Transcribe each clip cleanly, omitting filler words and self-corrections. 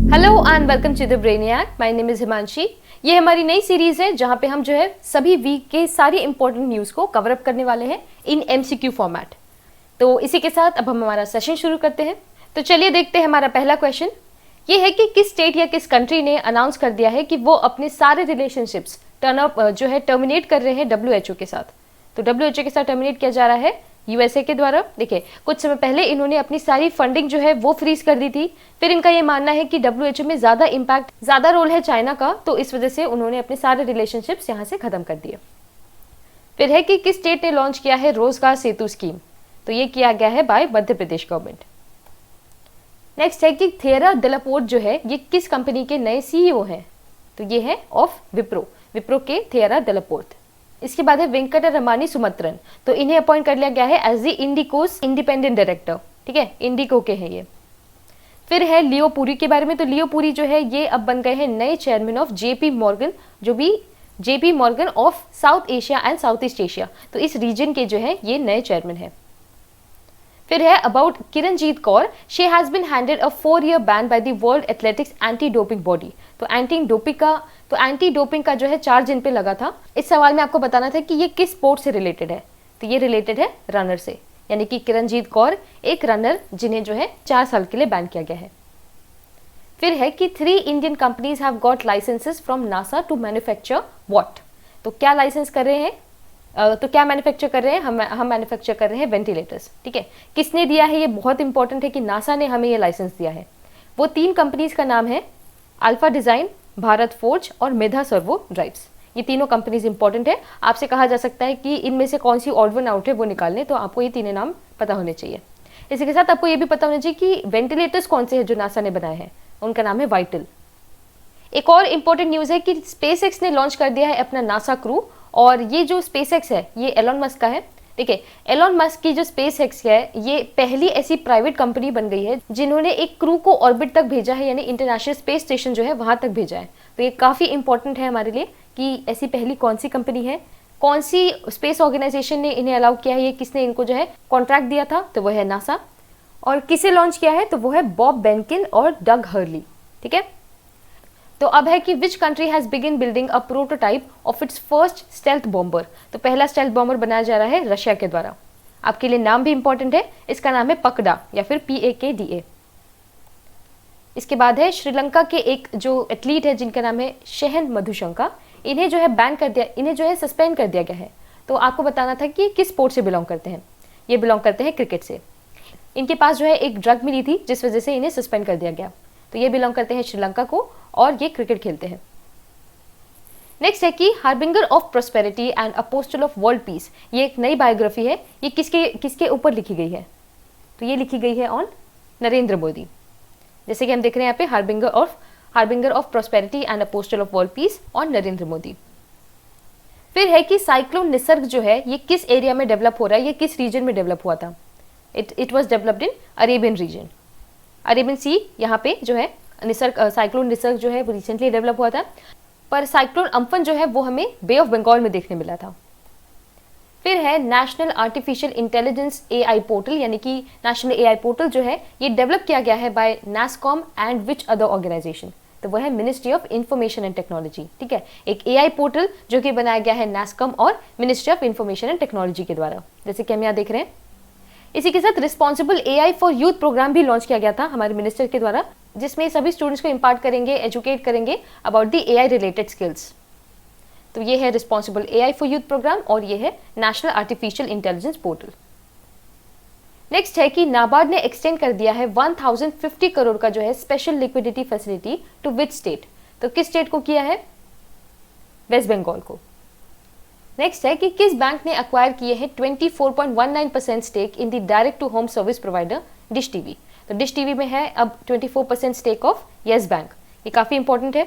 Hello and welcome to the Brainiac. My name is Himanshi. ये हमारी नई सीरीज है जहां पे हम जो है सभी वीक के सारी इंपॉर्टेंट न्यूज़ को कवर अप करने वाले हैं इन एमसीक्यू फॉर्मेट। तो इसी के साथ अब हम हमारा सेशन शुरू करते हैं। तो चलिए देखते हैं हमारा पहला क्वेश्चन। ये है कि किस स्टेट या किस कंट्री ने अनाउंस कर दिया है कि वो अपने सारे रिलेशनशिप्स टर्मिनेट कर रहे हैं डब्ल्यूएचओ के साथ। तो डब्ल्यूएचओ के साथ टर्मिनेट किया जा रहा है यूएसए के द्वारा। देखिए, कुछ समय पहले इन्होंने अपनी सारी फंडिंग जो है वो फ्रीज कर दी थी। फिर इनका ये मानना है कि डब्ल्यूएचओ में ज्यादा रोल है चाइना का, तो इस वजह से उन्होंने अपने सारे रिलेशनशिप्स यहाँ से खत्म कर दिए। फिर है कि किस स्टेट ने लॉन्च किया है रोजगार सेतु स्कीम। तो ये किया गया है bye Madhya Pradesh government. Next है कि थिएरा डेलापोर्ट जो है ये किस कंपनी के नए सीईओ हैं। तो ये है ऑफ विप्रो के थिएरा डेलापोर्ट। इसके बाद है वेंकट रमानी सुमत्रन। तो इन्हें अपॉइंट कर लिया गया है एज दी इंडिकोस इंडिपेंडेंट डायरेक्टर। ठीक है, इंडिको के हैं ये। फिर है लियो पुरी के बारे में। तो लियो पुरी जो है ये अब बन गए हैं नए चेयरमैन ऑफ जेपी मॉर्गन, जो भी JP Morgan of south Asia and south east Asia. तो इस रीजन के जो है ये नए चेयरमैन है। फिर है about Kiranjeet Kaur. She has been handed a 4-year ban by the world athletics anti doping body. तो एंटी डोपिंग का जो है चार्ज इन पे लगा था। इस सवाल में आपको बताना था कि ये किस स्पोर्ट से रिलेटेड है। तो ये रिलेटेड है रनर से, यानी कि किरणजीत कौर एक रनर जिन्हें जो है 4 साल के लिए बैन किया गया है। फिर है कि 3 Indian companies have got licences from NASA to manufacture what. तो क्या लाइसेंस कर रहे हैं, तो क्या मैन्युफैक्चर कर रहे हैं? हम मैन्युफैक्चर कर रहे हैं वेंटिलेटर्स। ठीक है, किसने दिया है? ये बहुत इंपॉर्टेंट है कि नासा ने हमें ये लाइसेंस दिया है। वो 3 कंपनीज का नाम है अल्फा डिजाइन, भारत फोर्ज और मेधा सर्वो ड्राइव्स। ये तीनों कंपनीज इंपॉर्टेंट है। आपसे कहा जा सकता है कि इनमें से कौन सी ऑड वन आउट है वो निकालने, तो आपको ये तीनों नाम पता होने चाहिए। इसी के साथ आपको ये भी पता होना चाहिए कि वेंटिलेटर्स कौन से हैं जो नासा ने बनाए हैं। उनका नाम है वाइटल। एक और इंपॉर्टेंट न्यूज है कि स्पेसएक्स ने लॉन्च कर दिया है अपना नासा क्रू। और ये जो स्पेसएक्स है ये एलॉन मस्क का है। देखिए, एलॉन मस्क की जो स्पेसएक्स है ये पहली ऐसी प्राइवेट कंपनी बन गई है जिन्होंने एक क्रू को ऑर्बिट तक भेजा है, यानी इंटरनेशनल स्पेस स्टेशन जो है वहां तक भेजा है। तो ये काफी इंपॉर्टेंट है हमारे लिए कि ऐसी पहली कौन सी कंपनी है, कौन सी स्पेस ऑर्गेनाइजेशन ने इन्हें अलाउ किया है, ये किसने इनको जो है कॉन्ट्रैक्ट दिया था। तो वो है नासा। और किसे लॉन्च किया है? तो वो है बॉब बेनकिन और डग हर्ली। ठीक है, तो अब है कि which country has begin building a prototype of its first stealth bomber. तो पहला स्टेल्थ बॉम्बर बनाया जा रहा है रशिया के द्वारा। आपके लिए नाम भी इंपॉर्टेंट है, इसका नाम है पकड़ा या फिर PAKDA। इसके बाद है श्रीलंका के एक जो एथलीट है जिनका नाम है शहन मधुशंका। इन्हें जो है बैन कर दिया, इन्हें जो है सस्पेंड कर दिया गया है। तो आपको बताना था कि किस स्पोर्ट से बिलोंग करते हैं। ये बिलोंग करते हैं क्रिकेट से। इनके पास जो है एक ड्रग मिली थी जिस वजह से इन्हें सस्पेंड कर दिया गया। तो ये बिलोंग करते हैं श्रीलंका को और ये क्रिकेट खेलते हैं। नेक्स्ट है कि harbinger of prosperity and apostle of world peace. ये एक नई बायोग्राफी है। ये किसके ऊपर लिखी गई है? तो ये लिखी गई है ऑन नरेंद्र मोदी। जैसे कि हम देख रहे हैं यहाँ पे harbinger of prosperity and apostle of world peace on Narendra Modi. फिर है कि साइक्लोन निसर्ग जो है ये किस एरिया में डेवलप हो रहा है, ये किस रीजन में डेवलप हुआ था? It was developed in Arabian region. Arabian sea यहाँ पे जो है साइक्लोन निसर्ग जो है वो रिसेंटली डेवलप हुआ था। पर साइक्लोन अम्फन जो है वो हमें बे ऑफ बंगाल में देखने मिला था। फिर है national artificial intelligence AI portal, यानी कि नेशनल AI पोर्टल जो है ये डेवलप किया गया है by NASSCOM and which other organisation. तो वह है ministry of information and technology. ठीक है, एक AI पोर्टल जो कि बनाया गया है NASSCOM और ministry of information and technology के द्वारा, जैसे कि हम यहाँ देख रहे हैं। इसी के साथ responsible AI for youth programme भी लॉन्च किया गया था हमारे मिनिस्टर के द्वारा, जिसमें सभी स्टूडेंट्स को इम्पार्ट करेंगे, एजुकेट करेंगे about the AI related skills. तो ये है responsible AI for youth programme और ये है national artificial intelligence portal. Next है कि नाबार्ड ने एक्सटेंड कर दिया है 1050 करोड़ का जो है special liquidity facility to which state. तो किस स्टेट को किया है? वेस्ट बंगाल को। नेक्स्ट है कि किस बैंक ने अक्वायर किए हैं 24.19% stake in the direct to home service provider dish TV. तो डिश टीवी में है अब 24% स्टेक ऑफ यस बैंक। ये काफी इंपॉर्टेंट है।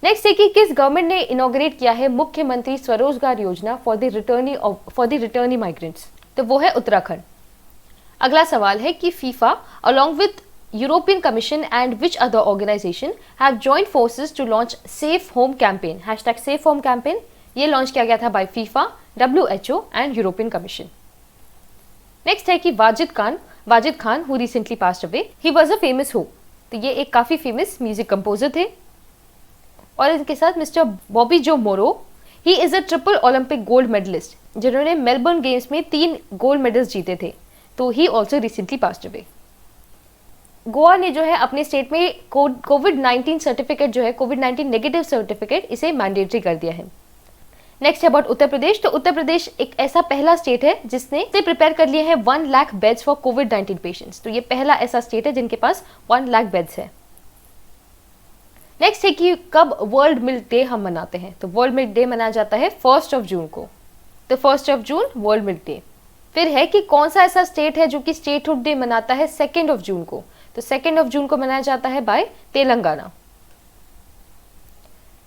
नेक्स्ट है कि किस गवर्नमेंट ने इनॉग्रेट किया है मुख्यमंत्री स्वरोजगार योजना फॉर द रिटर्नी माइग्रेंट्स। तो वो है उत्तराखंड। अगला सवाल है कि FIFA along with European commission and which other organisation have joined forces to launch safe home campaign #safe home campaign. ये लॉन्च किया गया था by FIFA, WHO and European commission. Next है कि Wajid Khan, who recently passed away, he was a famous who. तो ये एक काफ़ी फेमस म्यूजिक कंपोजर थे। और इनके साथ mister Bobby Joe Morrow, he is a triple Olympic gold medallist, जिन्होंने मेलबर्न गेम्स में 3 गोल्ड मेडल्स जीते थे। तो he also recently passed away. Goa ने जो है अपने स्टेट में कोविड-19 सर्टिफिकेट जो है, कोविड-19 नेगेटिव सर्टिफिकेट, इसे मैंडेटरी कर दिया है। Next about Uttar Pradesh. तो उत्तर प्रदेश एक ऐसा पहला स्टेट है जिसने प्रिपेयर कर लिए हैं 1 lakh beds for covid patients. तो ये पहला ऐसा स्टेट है जिनके पास 1 लाख बेड्स है। नेक्स्ट है कि कब वर्ल्ड मिल्क डे हम मनाते हैं। तो वर्ल्ड मिल्क डे मनाया जाता है 1 जून को। तो 1 जून वर्ल्ड मिल्क डे। फिर है कि कौन सा ऐसा स्टेट है जो कि स्टेटहुड डे मनाता है 2 जून को। तो 2 जून को मनाया जाता है बाय तेलंगाना।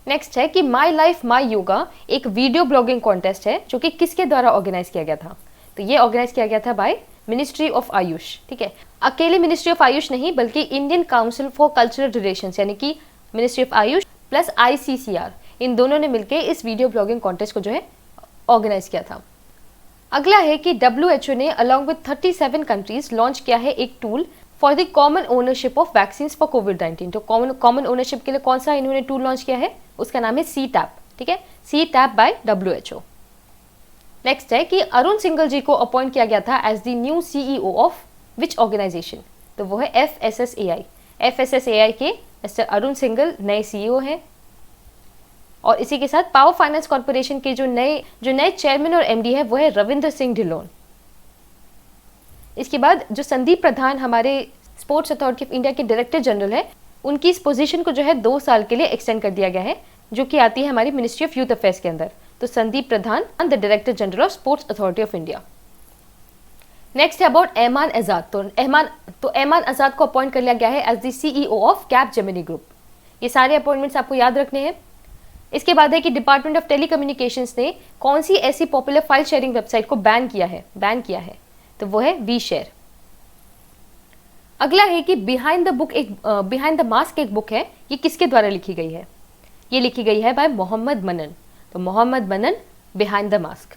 नेक्स्ट है कि माई लाइफ माई योगा एक वीडियो ब्लॉगिंग कॉन्टेस्ट है जो कि किसके द्वारा ऑर्गेनाइज किया गया था। तो ये ऑर्गेनाइज किया गया था बाय मिनिस्ट्री ऑफ आयुष। ठीक है, अकेले मिनिस्ट्री ऑफ आयुष नहीं बल्कि Indian council for cultural relations यानी कि ministry of Ayush plus ICCR, इन दोनों ने मिलकर इस वीडियो ब्लॉगिंग कॉन्टेस्ट को जो है ऑर्गेनाइज किया था। अगला है कि WHO ने अलॉन्ग विद 37 कंट्रीज लॉन्च किया है एक tool for the common ownership of vaccine for COVID. तो कॉमन ओनरशिप के लिए कौन सा इन्होंने टूल लॉन्च किया है, उसका नाम है CTAP। ठीक है, CTAP बाय WHO। नेक्स्ट है कि अरुण सिंघल जी को अपॉइंट किया गया था as the new CEO of which organisation. तो वो है FSSAI। FSSAI के मिस्टर अरुण सिंघल नए CEO हैं। और इसी के साथ पावर फाइनेंस कॉर्पोरेशन के जो नए चेयरमैन और MD है वो है रविंद्र सिंह ढिल्लोन। इसके बाद जो संदीप प्रधान हमारे स्पोर्ट्स अथॉरिटी ऑफ इंडिया के डायरेक्टर जनरल है, उनकी इस पोजीशन को जो है 2 साल के लिए एक्सटेंड कर दिया गया है, जो कि आती है हमारी मिनिस्ट्री ऑफ यूथ अफेयर्स के अंदर। तो Sandeep Pradhan the director general of sports authority of India. Next है अबाउट एमान आजाद। तो एमान आजाद को अपॉइंट कर लिया गया है as the CEO of Capgemini group. ये सारे अपॉइंटमेंट्स आपको याद रखने हैं। इसके बाद है कि डिपार्टमेंट ऑफ टेलीकम्युनिकेशंस ने कौन सी ऐसी पॉपुलर फाइल शेयरिंग वेबसाइट को बैन किया है। तो वो है वीशेयर। अगला है कि बिहाइंड द मास्क एक बुक है, ये किसके द्वारा लिखी गई है। ये लिखी गई है बाय मोहम्मद मनन। तो Mohammad Manan, behind the mask.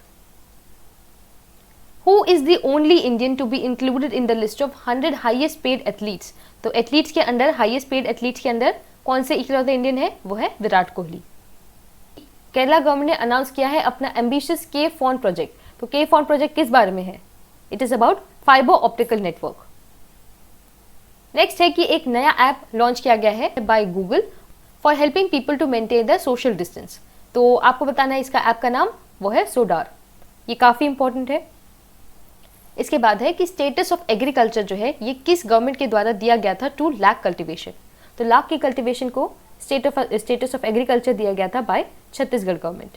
Who is the only Indian to be included in the list of 100 highest paid athletes. तो एथलीट्स के अंदर, हाईएस्ट पेड एथलीट्स के अंदर कौन से इकलौते इंडियन है, वो है विराट कोहली। केरला गवर्नमेंट ने अनाउंस किया है अपना एम्बिशियस के-फॉन प्रोजेक्ट। तो के-फॉन प्रोजेक्ट किस बारे में है, it is about fibre optical network. Next है कि एक नया ऐप लॉन्च किया गया है by Google for helping people to maintain the social distance. तो आपको बताना है इसका ऐप का नाम, वो है सोडार। ये काफ़ी इंपॉर्टेंट है। इसके बाद है कि स्टेटस ऑफ एग्रीकल्चर जो है ये किस गवर्नमेंट के द्वारा दिया गया था टू लाख कल्टिवेशन। तो लाख की कल्टिवेशन को स्टेटस ऑफ एग्रीकल्चर दिया गया था बाय छत्तीसगढ़ गवर्नमेंट।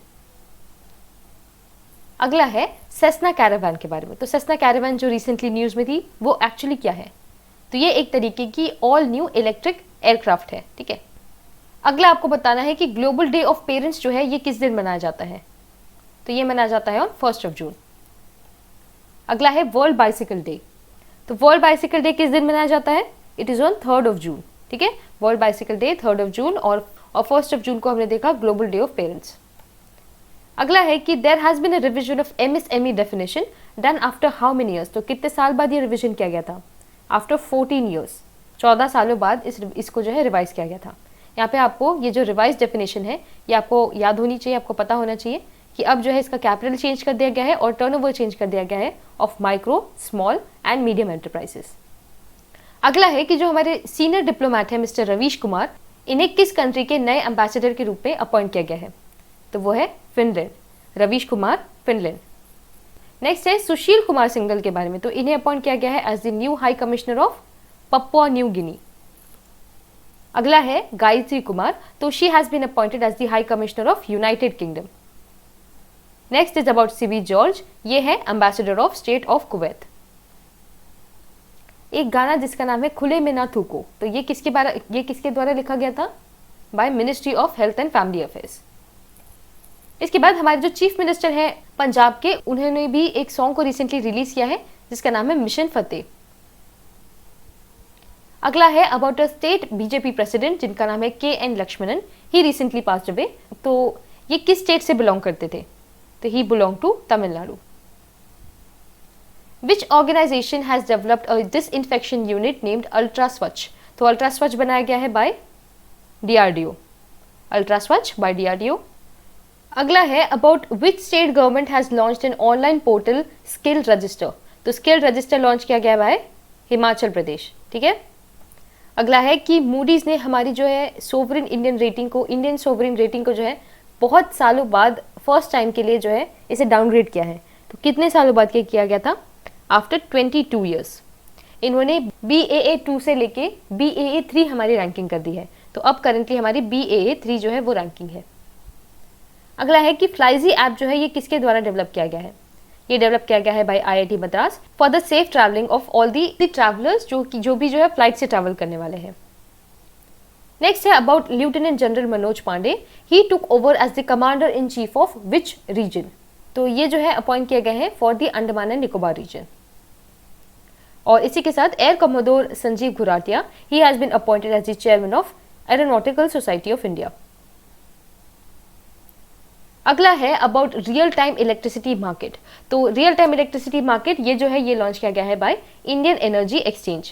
अगला है सेस्ना कैरावैन के बारे में। तो सेस्ना कैरावैन जो रिसेंटली न्यूज़ में थी वो एक्चुअली क्या है, तो ये एक तरीके की ऑल न्यू इलेक्ट्रिक एयरक्राफ्ट है। ठीक है, अगला आपको बताना है कि ग्लोबल डे ऑफ पेरेंट्स जो है ये किस दिन मनाया जाता है। तो ये मनाया जाता है ऑन 1 जून। अगला है वर्ल्ड बाइसिकल डे। तो वर्ल्ड बाइसिकल डे किस दिन मनाया जाता है, इट इज ऑन 3 जून। ठीक है, वर्ल्ड बाइसिकल डे 3 जून और 1 जून को हमने देखा ग्लोबल डे ऑफ पेरेंट्स। अगला है कि there has been a revision of MSME definition done after how many years. तो कितने साल बाद ये रिवीजन किया गया था, आफ्टर 14 ईयर्स, 14 सालों बाद इसको जो है रिवाइज किया गया था। यहाँ पे आपको ये जो रिवाइज डेफिनेशन है ये आपको याद होनी चाहिए, आपको पता होना चाहिए कि अब जो है इसका कैपिटल चेंज कर दिया गया है और टर्नओवर चेंज कर दिया गया है of micro, small and medium enterprises. अगला है कि जो हमारे सीनियर डिप्लोमेट है मिस्टर रवीश कुमार, इन्हें किस कंट्री के नए एम्बेसडर के रूप में अपॉइंट किया गया है। तो वो है Finland, Ravish Kumar Finland. Next है सुशील कुमार सिंघल के बारे में। तो इन्हें अपॉइंट किया गया है as the new high commissioner of Papua New Guinea. अगला है गायत्री कुमार। तो she has been appointed as the high commissioner of United Kingdom. Next is about CB George, ये है ambassador of state of Kuwait. एक गाना जिसका नाम है खुले में ना थूको, तो ये किसके द्वारा लिखा गया था, by ministry of health and family affairs. इसके बाद हमारे जो चीफ मिनिस्टर हैं पंजाब के, उन्होंने भी एक सॉन्ग को रिसेंटली रिलीज किया है जिसका नाम है मिशन फतेह। अगला है about a state BJP president जिनका नाम है KN Lakshmanan, he recently passed away. तो ये किस स्टेट से बिलोंग करते थे, तो he belong to Tamil Nadu. Which organisation has developed a disinfection unit named ultra Swachh. तो अल्ट्रा स्वच्छ बनाया गया है by DRDO, ultra Swachh by DRDO। अगला है about which state government has launched an online portal skill register. तो स्किल रजिस्टर लॉन्च किया गया bye Himachal Pradesh, ठीक है। अगला है कि मूडीज ने हमारी जो है सोवरिन इंडियन सोवरिन रेटिंग को जो है बहुत सालों बाद फर्स्ट टाइम के लिए जो है इसे डाउनग्रेड किया है। तो कितने सालों बाद किया गया था? After 22 years. इन्होंने BAA2 से लेके BAA3 हमारी रैंकिंग कर दी है। तो अब करंटली हमारी BAA3 जो है वो रैंकिंग है। अगला है कि फ्लाइजी ऐप जो है ये किसके द्वारा डेवलप किया गया है? ये डेवलप किया गया है by IIT Madras for the safe travelling of all the travellers जो भी जो है फ्लाइट से ट्रैवल करने वाले हैं। नेक्स्ट है about lieutenant general Manoj Pande. He took over as the commander in chief of which region. तो ये जो है अपॉइंट किए गए हैं for the Andaman and Nicobar region. और इसी के साथ air commodore Sanjeev Ghuratia he has been appointed as the chairman of aeronautical society of India. अगला है about real time electricity market. तो रियल टाइम इलेक्ट्रिसिटी मार्केट ये जो है ये लॉन्च किया गया है बाय इंडियन एनर्जी एक्सचेंज।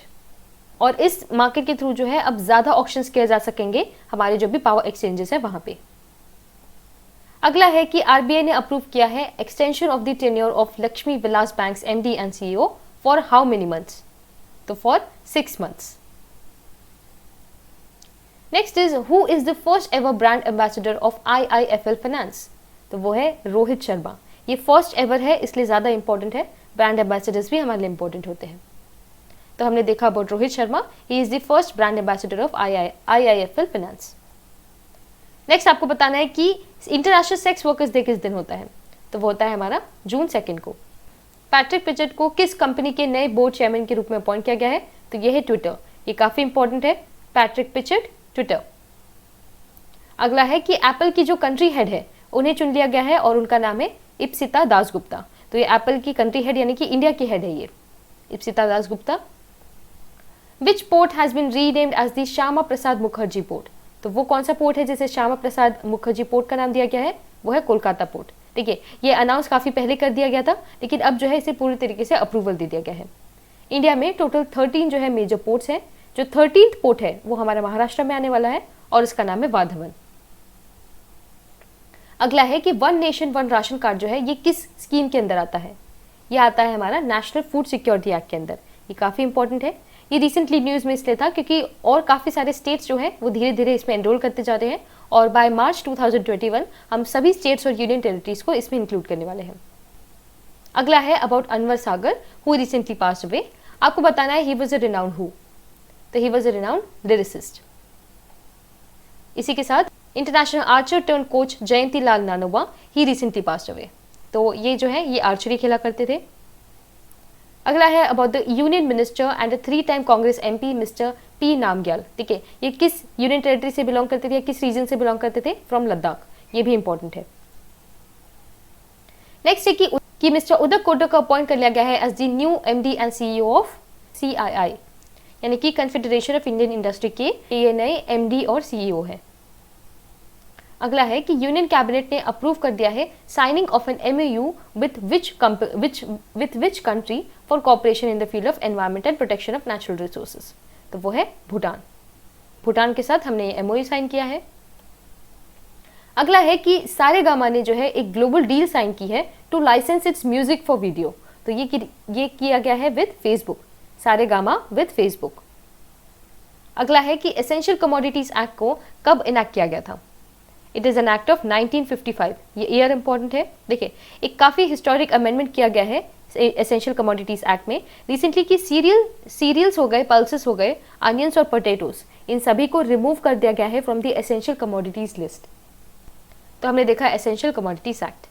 और इस मार्केट के थ्रू जो है अब ज्यादा ऑप्शंस किए जा सकेंगे हमारे जो भी पावर एक्सचेंजेस है वहां पे। अगला है कि RBI ने अप्रूव किया है extension of the tenure of Lakshmi Vilas bank's MD and CEO for how many months? तो for 6 months. Next is who is the first ever brand ambassador of IIFL finance? तो वो है रोहित शर्मा। ये फर्स्ट एवर है इसलिए ज्यादा इंपॉर्टेंट है, ब्रांड एम्बेसडर्स भी हमारे लिए इंपॉर्टेंट होते हैं। तो हमने देखा about Rohit Sharma, he is the first brand ambassador of IIFL finance. Next आपको बताना है कि इंटरनेशनल सेक्स वर्कर्स डे किस दिन होता है? तो वो होता है हमारा जून 2 को। पैट्रिक पिचेट को किस कंपनी के नए बोर्ड चेयरमैन के रूप में अपॉइंट किया गया है? तो ये है ट्विटर। ये काफी इंपॉर्टेंट है, पैट्रिक पिचेट, ट्विटर। अगला है कि एप्पल की जो कंट्री हेड है उन्हें चुन लिया गया है और उनका नाम है इप्सिता दासगुप्ता। तो ये एप्पल की कंट्री हेड यानी कि इंडिया की हेड है ये Ipsita Dasgupta. Which port has been renamed as the Shyama Prasad Mukherjee port? तो वो कौन सा पोर्ट है जिसे श्यामा प्रसाद मुखर्जी पोर्ट का नाम दिया गया है? वो है कोलकाता पोर्ट। ठीक है, ये अनाउंस काफी पहले कर दिया गया था लेकिन अब जो है इसे पूरी तरीके से अप्रूवल दे दिया गया है। इंडिया में टोटल 13 जो है मेजर पोर्ट्स हैं। जो 13th पोर्ट है वो हमारा महाराष्ट्र में आने वाला है और उसका नाम है वाधवन। अगला है कि one nation one ration card जो है ये किस स्कीम के अंदर आता है? ये आता है हमारा नेशनल फूड सिक्योरिटी एक्ट के अंदर। ये काफी इंपॉर्टेंट है। ये रिसेंटली न्यूज में इसलिए था क्योंकि और काफी सारे स्टेट्स जो है वो धीरे धीरे इसमें एनरोल करते जा रहे हैं और बाय मार्च 2021 हम सभी स्टेट्स और यूनियन टेरिटरीज को इसमें इंक्लूड करने वाले हैं। अगला है about Anwar Sagar who recently passed away. आपको बताना है he was a renowned who? तो he was a renowned lyricist. इसी के साथ international archer turn coach Jayanti Lal Nanoba he recently passed away. तो ये जो है ये आर्चरी खेला करते थे। अगला है about the union minister and 3 time Congress MP mister P Namgyal. ठीक है, ये किस यूनियन टेरिटरी से बिलोंग करते थे, किस रीजन से बिलोंग करते थे? फ्रॉम लद्दाख। ये भी इंपॉर्टेंट है। नेक्स्ट है कि मिस्टर उदक कोटक को अपॉइंट कर लिया गया है as the new MD and CEO of CII यानी कि कन्फेडरेशन ऑफ इंडियन इंडस्ट्री के ये नए MD और CEO है। अगला है कि यूनियन कैबिनेट ने अप्रूव कर दिया है signing of an MOU with which country for cooperation in the field of environment and protection of natural resources. तो वो है भूटान। भूटान के साथ हमने ये MOU साइन किया है। अगला है कि सारेगामा ने जो है एक ग्लोबल डील साइन की है to license its music for video. तो ये किया गया है with Facebook, Saregama with Facebook. अगला है कि एसेंशियल कमोडिटीज एक्ट को कब इनैक्ट किया गया था? It is an act of 1955। ये ईयर इंपॉर्टेंट है। देखिए, एक काफी हिस्टोरिक अमेंडमेंट किया गया है एसेंशियल कमोडिटीज एक्ट में रिसेंटली कि सीरियल्स हो गए, पल्सेस हो गए, अनियंस और पोटैटोस, इन सभी को रिमूव कर दिया गया है from the essential commodities list. तो हमने देखा एसेंशियल कमोडिटीज एक्ट।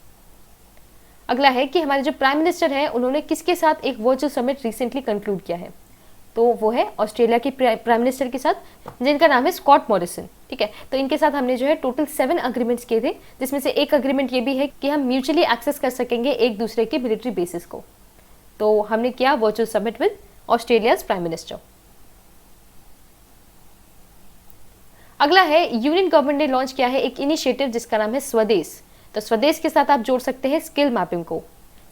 अगला है कि हमारे जो प्राइम मिनिस्टर है उन्होंने किसके साथ एक वर्चुअल समिट रिसेंटली कंक्लूड किया है? तो वो है ऑस्ट्रेलिया के प्राइम मिनिस्टर के साथ जिनका नाम है स्कॉट मॉरिसन। ठीक है, तो इनके साथ हमने जो है टोटल 7 अग्रीमेंट्स किए थे जिसमें से एक अग्रीमेंट ये भी है कि हम म्यूचुअली एक्सेस कर सकेंगे एक दूसरे के मिलिट्री बेसिस को। तो हमने किया virtual summit with Australia's prime minister. अगला है यूनियन गवर्नमेंट ने लॉन्च किया है एक इनिशिएटिव जिसका नाम है स्वदेश। तो स्वदेश के साथ आप जोड़ सकते हैं स्किल मैपिंग को।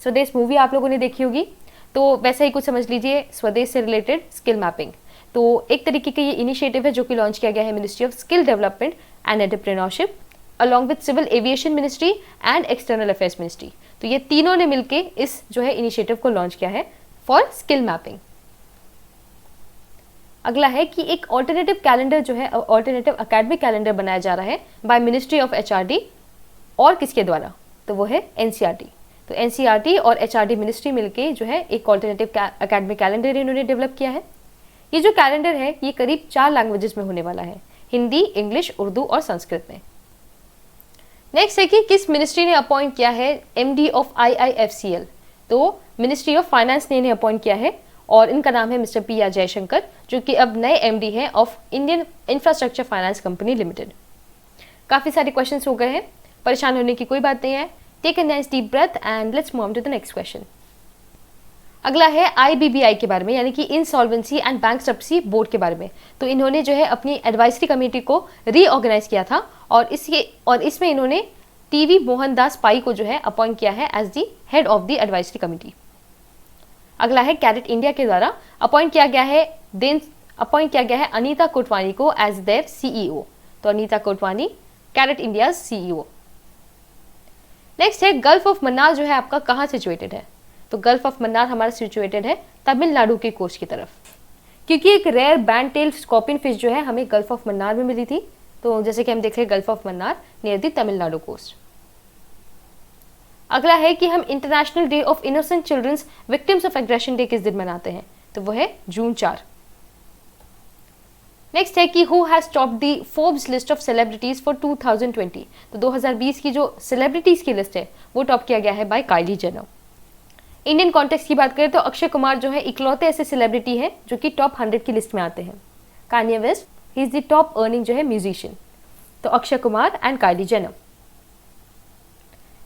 स्वदेश मूवी आप लोगों ने देखी होगी, तो वैसा ही कुछ समझ लीजिए स्वदेश से रिलेटेड स्किल मैपिंग। तो एक तरीके का ये इनिशिएटिव है जो कि लॉन्च किया गया है ministry of skill development and entrepreneurship along with civil aviation ministry and external affairs ministry. तो ये तीनों ने मिलके इस जो है इनिशिएटिव को लॉन्च किया है फॉर स्किल मैपिंग। अगला है कि एक ऑल्टरनेटिव कैलेंडर जो है, ऑल्टरनेटिव एकेडमिक कैलेंडर बनाया जा रहा है बाय मिनिस्ट्री ऑफ एचआरडी और किसके द्वारा, तो वो है एनसीईआरटी। तो एनसीईआरटी और एचआरडी मिनिस्ट्री मिलके जो है एक ऑल्टरनेटिव एकेडमिक कैलेंडर इन्होंने डेवलप किया है। ये जो कैलेंडर है ये करीब 4 लैंग्वेजेस में होने वाला है, हिंदी, इंग्लिश, उर्दू और संस्कृत में। नेक्स्ट है कि किस मिनिस्ट्री ने अपॉइंट किया है एमडी ऑफ आईआईएफसीएल, तो मिनिस्ट्री ऑफ फाइनेंस ने इन्हें अपॉइंट किया है और इनका नाम है मिस्टर पी आर जयशंकर, जो कि अब नए एमडी हैं of Indian infrastructure finance company limited. काफी सारे क्वेश्चंस हो गए हैं, परेशान होने की कोई बात नहीं है। Take a nice deep breath and let's move on to the next question. अगला है आईबीबीआई के बारे में, यानी कि इंसॉल्वेंसी एंड बैंकरप्सी बोर्ड के बारे में। तो इन्होंने जो है अपनी एडवाइजरी कमेटी को रीऑर्गेनाइज किया था और इसमें इन्होंने टीवी मोहनदास पाई को जो है अपॉइंट किया है as the head of the advisory committee. अगला है कैरेट इंडिया के द्वारा अपॉइंट किया गया है अनीता कोटवानी को एज देयर सीईओ। तो Anita Kotwani Carat India CEO. Next है गल्फ ऑफ मन्नार जो है आपका कहाँ सिचुएटेड है, तो गल्फ ऑफ मन्नार हमारा सिचुएटेड है तमिलनाडु के कोस्ट की तरफ, क्योंकि एक rare band tail scorpion fish जो है हमें गल्फ ऑफ मन्नार में मिली थी। तो जैसे कि हम देख रहे हैं gulf of Mannar near the Tamil Nadu coast. अगला है कि हम international day of innocent children's victims of aggression day किस दिन मनाते हैं, तो वो है जून 4। नेक्स्ट है कि who has topped the Forbes list of celebrities for 2020। तो 2020 की जो सेलिब्रिटीज की लिस्ट है वो टॉप किया गया है by Kylie Jenner. Indian context की बात करें तो अक्षय कुमार जो है इकलौते ऐसे सेलिब्रिटी हैं जो कि टॉप 100 की लिस्ट में आते हैं। Kanye West he is the top earning जो है म्यूजिशियन। तो Akshay Kumar and Kylie Jenner.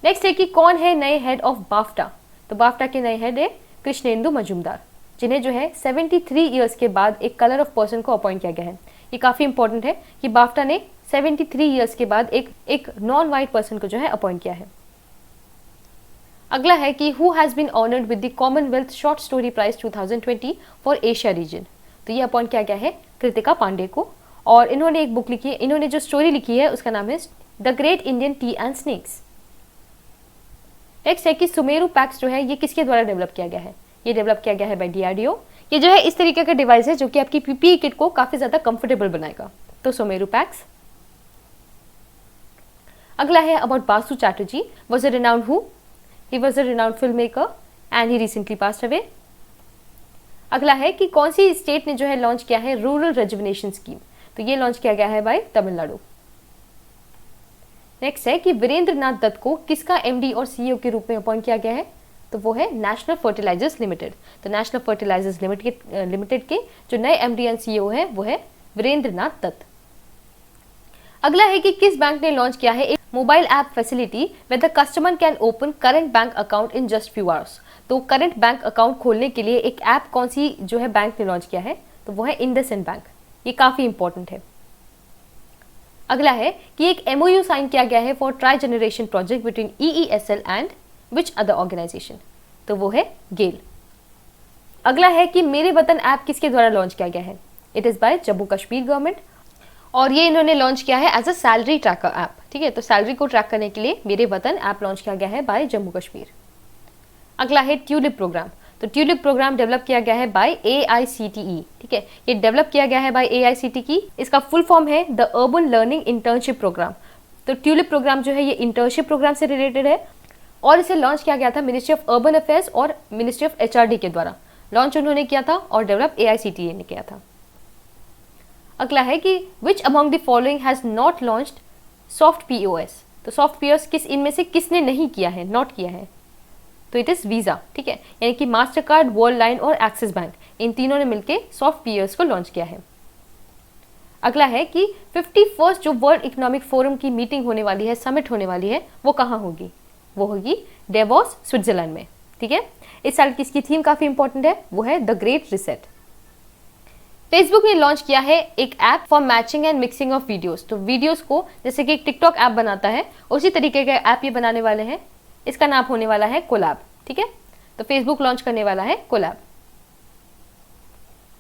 Next है कि कौन है नए हेड ऑफ बाफ्टा। तो बाफ्टा के नए हेड है कृष्णेंदु मजूमदार, जिन्हें जो है 73 ईयर्स के बाद एक कलर ऑफ पर्सन को अपॉइंट किया गया है। ये काफी इंपॉर्टेंट है कि बाफ्टा ने 73 ईयर्स के बाद एक नॉन वाइट पर्सन को जो है अपॉइंट किया है। अगला है कि who has been honoured with the commonwealth short story prize 2020 for Asia region. तो ये अपॉइंट किया गया है कृतिका पांडे को और इन्होंने एक बुक लिखी है, इन्होंने जो स्टोरी लिखी है उसका नाम है the great Indian T and snacks. Next है कि सुमेरु पैक्स जो है ये किसके द्वारा डेवलप किया गया है, ये डेवलप किया गया है बाय डीआरडीओ। ये जो है इस तरीके का डिवाइस है जो कि आपकी पीपीई किट को काफी ज्यादा कंफर्टेबल बनाएगा। तो सुमेरु पैक्स। अगला है about Basu Chatterjee was a renowned who, he was a renowned film maker and he recently passed away. अगला है कि कौन सी स्टेट ने जो है लॉन्च किया है रूरल रेजुविनेशन स्कीम, तो ये लॉन्च किया गया है बाय तमिलनाडु। नेक्स्ट है कि वीरेंद्र नाथ दत्त को किसका एमडी और सीईओ के रूप में अपॉइंट किया गया है, तो वो है नेशनल फर्टिलाइजर्स लिमिटेड। तो नेशनल फर्टिलाइजर्स लिमिटेड के जो नए एमडी एंड सीईओ है वो है वीरेंद्र नाथ दत्त। अगला है कि किस बैंक ने लॉन्च किया है एक mobile app facility where the customer can open current bank account in just few hours. तो करंट बैंक अकाउंट खोलने के लिए एक ऐप कौन सी जो है बैंक ने लॉन्च किया है, तो वो है इंडसइंड बैंक। ये काफी इंपॉर्टेंट है। अगला है कि एक एमओयू साइन किया गया है for tri generation project between EESL and which other organisation, तो वो है गेल। अगला है कि मेरे वतन ऐप किसके द्वारा लॉन्च किया गया है, it is by Jammu Kashmir government और ये इन्होंने लॉन्च किया है as a salary tracker app. ठीक है, तो सैलरी को ट्रैक करने के लिए मेरे वतन ऐप लॉन्च किया गया है बाय जम्मू कश्मीर। अगला है ट्यूलिप प्रोग्राम। तो ट्यूलिप प्रोग्राम डेवलप किया गया है बाय AICTE। ठीक है, ये डेवलप किया गया है बाय AICTE। इसका फुल फॉर्म है the urban learning internship programme. तो ट्यूलिप प्रोग्राम जो है ये इंटर्नशिप प्रोग्राम से रिलेटेड है और इसे लॉन्च किया गया था मिनिस्ट्री ऑफ अर्बन अफेयर्स और मिनिस्ट्री ऑफ HRD के द्वारा। लॉन्च उन्होंने किया था और डेवलप AICTE ने किया था। अगला है कि which among the following has not launched soft POS। तो सॉफ्ट POS किस इनमें से किसने नहीं किया है, नॉट किया है, तो इट इज वीजा। ठीक है, यानी कि मास्टर कार्ड, वर्ल्ड लाइन और एक्सिस बैंक, इन तीनों ने मिलकर सॉफ्ट POS को लॉन्च किया है। अगला है कि 51st जो वर्ल्ड इकोनॉमिक फोरम की मीटिंग होने वाली है, समिट होने वाली है, वो कहाँ होगी, वो होगी डेवोस स्विट्जरलैंड में। ठीक है, इस साल की इसकी थीम काफी इंपॉर्टेंट है, वो है द ग्रेट रिसेट। फेसबुक ने लॉन्च किया है एक app for matching and mixing of videos. तो वीडियोस को जैसे कि एक टिकटॉक ऐप बनाता है उसी तरीके का ऐप ये बनाने वाले हैं। इसका नाम होने वाला है कोलैब। ठीक है, तो फेसबुक लॉन्च करने वाला है कोलैब।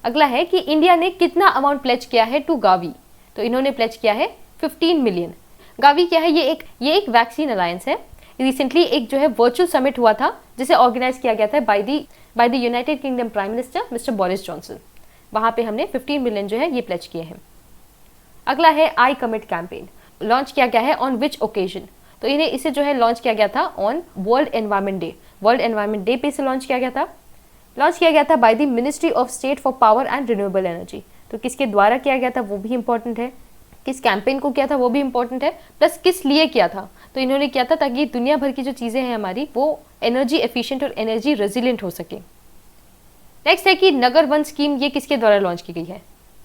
अगला है कि इंडिया ने कितना अमाउंट प्लेज किया है टू गावी, तो इन्होंने प्लेज किया है 15 मिलियन। गावी क्या है, ये एक वैक्सीन अलायंस है। रिसेंटली एक जो है वर्चुअल समिट हुआ था जिसे ऑर्गेनाइज किया गया था by the United kingdom prime minister mister Boris Johnson. वहां पे हमने 15 मिलियन जो है ये प्लेज किए हैं। अगला है आई कमिट कैंपेन, लॉन्च किया गया है ऑन विच ओकेजन, तो इसे जो है लॉन्च किया गया था on world environment day. World environment day पे इसे लॉन्च किया गया था by the ministry of state for power and renewable energy. तो किसके द्वारा किया गया था वो भी इंपॉर्टेंट है, किस कैंपेन को किया था वो भी इंपॉर्टेंट है, प्लस किस लिए किया था। तो इन्होंने किया था ताकि दुनिया भर की जो चीजें हैं हमारी वो एनर्जी एफिशिएंट और एनर्जी रेजिलिएंट हो सके। नेक्स्ट है कि नगर वन स्कीम, ये किसके द्वारा लॉन्च की गई है,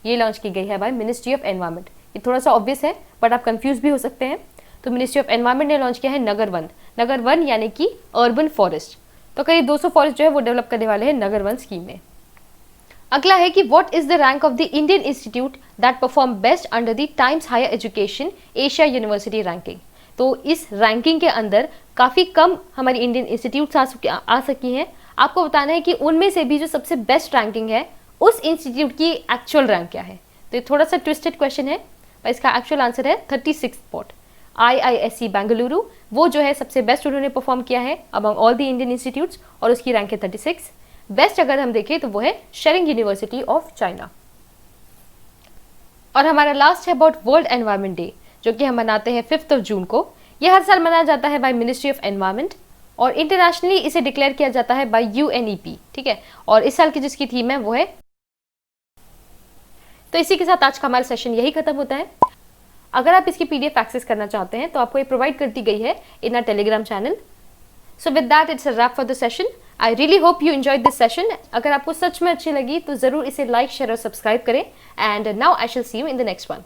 ये लॉन्च की गई है बाय मिनिस्ट्री ऑफ एनवायरमेंट। ये थोड़ा सा ऑब्वियस है बट आप कंफ्यूज भी हो सकते हैं। तो मिनिस्ट्री ऑफ एनवायरमेंट ने लॉन्च किया है नगर वन यानी कि अर्बन फॉरेस्ट। तो करीब 200 फॉरेस्ट जो है वो डेवलप करने वाले हैं नगर वन स्कीम में। अगला है कि what is the rank of the Indian institute that perform best under the Times Higher Education Asia university ranking. तो इस रैंकिंग के अंदर काफी कम हमारी इंडियन इंस्टीट्यूट आ सकी हैं। आपको बताना है कि उनमें से भी जो सबसे बेस्ट रैंकिंग है उस इंस्टीट्यूट की एक्चुअल रैंक क्या है। तो ये थोड़ा सा ट्विस्टेड क्वेश्चन है पर इसका एक्चुअल आंसर है 36 स्पॉट। IISc बेंगलुरु वो जो है सबसे बेस्ट उन्होंने परफॉर्म किया है among all the Indian institutes और उसकी रैंक है 36। बेस्ट अगर हम देखें तो वो है शेरिंग यूनिवर्सिटी ऑफ चाइना। और हमारा लास्ट है अबाउट वर्ल्ड एनवायरमेंट डे जो कि हम मनाते हैं 5 जून को। यह हर साल मनाया जाता है बाय मिनिस्ट्री ऑफ एनवायरमेंट और इंटरनेशनली इसे डिक्लेयर किया जाता है बाय UNEP, ठीक है। और इस साल की जिसकी थीम है वो है। तो इसी के साथ आज का हमारा सेशन यही खत्म होता है। अगर आप इसकी PDF एक्सेस करना चाहते हैं तो आपको ये प्रोवाइड कर दी गई है in our Telegram channel. So with that it's a wrap for the session. I really hope you enjoyed this session. अगर आपको सच में अच्छी लगी तो जरूर इसे लाइक शेयर और सब्सक्राइब करें and now I shall see you in the next one.